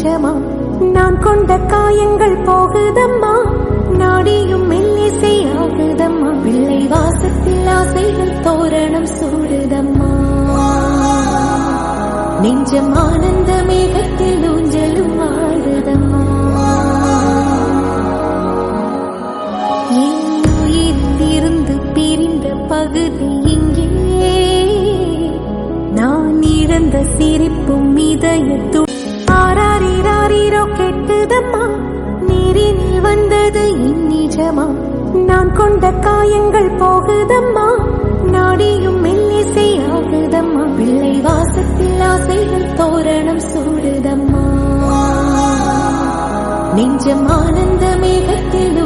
நிஜமா நான் கொண்ட காயங்கள் போகுதம்மா நாடியும் மெல்லிசை ஆகுதம்மா பிள்ளை வாசத்தில் ஆசைகள் தோரணம் சூடுதம்மா நெஞ்சம் ஆனந்த மேகத்தில் ஊஞ்சலும் ஆடுதம்மா என் உயிரிலிருந்து பிரிந்த பகுதி இங்கே நான் இழந்த சிரிப்பும் இதயத்து ஆராரீரோ கெட்டுதம்மா நீரினில் வந்தது இந்நிஜமா நான் கொண்ட காயங்கள் போகுதம்மா நாடியும் மெல்லிசை ஆகுதம்மா பிள்ளை வாசத்தில் ஆசைகள் தோரணம் சூடுதம்மா நெஞ்சம் ஆனந்த மேகத்தில்